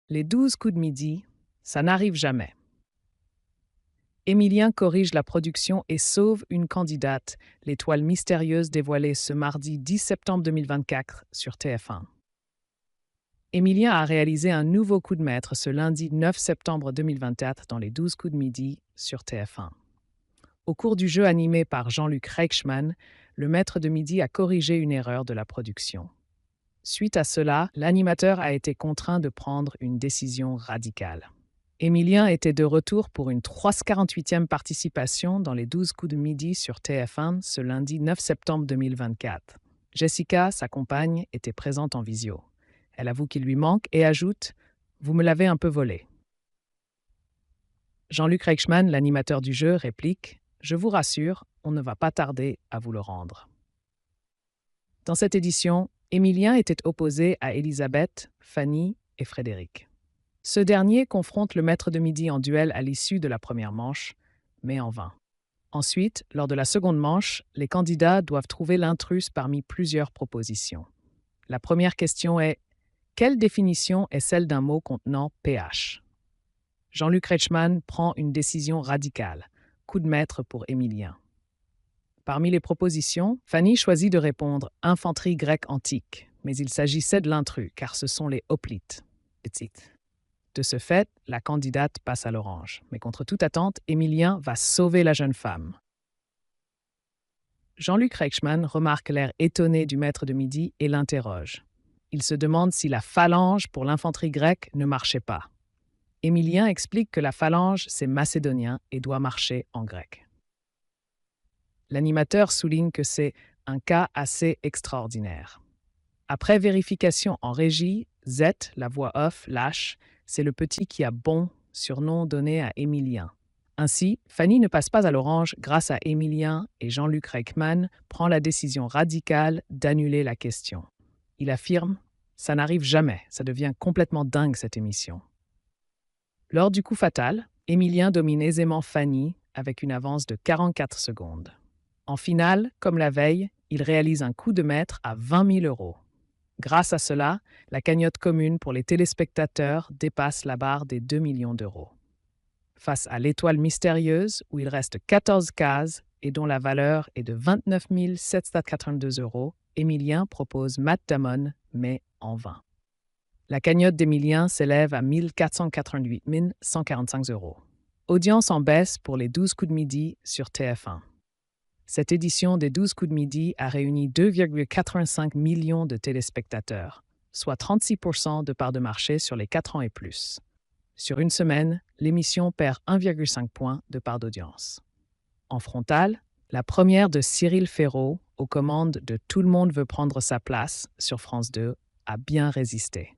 Les 12 coups de midi, ça n'arrive jamais. Émilien corrige la production et sauve une candidate, l'étoile mystérieuse dévoilée ce mardi 10 septembre 2024 sur TF1. Émilien a réalisé un nouveau coup de maître ce lundi 9 septembre 2024 dans les 12 coups de midi sur TF1. Au cours du jeu animé par Jean-Luc Reichmann, le maître de midi a corrigé une erreur de la production. Suite à cela, l'animateur a été contraint de prendre une décision radicale. Émilien était de retour pour une 348e participation dans les 12 coups de midi sur TF1 ce lundi 9 septembre 2024. Jessica, sa compagne, était présente en visio. Elle avoue qu'il lui manque et ajoute « Vous me l'avez un peu volé ». Jean-Luc Reichmann, l'animateur du jeu, réplique « Je vous rassure, on ne va pas tarder à vous le rendre ». Dans cette édition, Émilien était opposé à Elisabeth, Fanny et Frédéric. Ce dernier confronte le maître de midi en duel à l'issue de la première manche, mais en vain. Ensuite, lors de la seconde manche, les candidats doivent trouver l'intrus parmi plusieurs propositions. La première question est « Quelle définition est celle d'un mot contenant PH ?» Jean-Luc Reichmann prend une décision radicale, coup de maître pour Émilien. Parmi les propositions, Fanny choisit de répondre « infanterie grecque antique », mais il s'agissait de l'intrus, car ce sont les hoplites. De ce fait, la candidate passe à l'orange. Mais contre toute attente, Émilien va sauver la jeune femme. Jean-Luc Reichmann remarque l'air étonné du maître de midi et l'interroge. Il se demande si la phalange pour l'infanterie grecque ne marchait pas. Émilien explique que la phalange, c'est macédonien et doit marcher en grec. L'animateur souligne que c'est un cas assez extraordinaire. Après vérification en régie, Z, la voix off, lâche « C'est le petit qui a bon », surnom donné à Émilien. Ainsi, Fanny ne passe pas à l'orange grâce à Émilien et Jean-Luc Reichmann prend la décision radicale d'annuler la question. Il affirme « Ça n'arrive jamais, ça devient complètement dingue cette émission ». Lors du coup fatal, Émilien domine aisément Fanny avec une avance de 44 secondes. En finale, comme la veille, il réalise un coup de maître à 20 000 €. Grâce à cela, la cagnotte commune pour les téléspectateurs dépasse la barre des 2 millions d'euros. Face à l'étoile mystérieuse, où il reste 14 cases et dont la valeur est de 29 782 €, Émilien propose Matt Damon, mais en vain. La cagnotte d'Émilien s'élève à 1 488 145 €. Audience en baisse pour les 12 coups de midi sur TF1. Cette édition des 12 coups de midi a réuni 2,85 millions de téléspectateurs, soit 36% de part de marché sur les 4 ans et plus. Sur une semaine, l'émission perd 1,5 point de part d'audience. En frontal, la première de Cyril Ferraud, aux commandes de Tout le monde veut prendre sa place sur France 2, a bien résisté.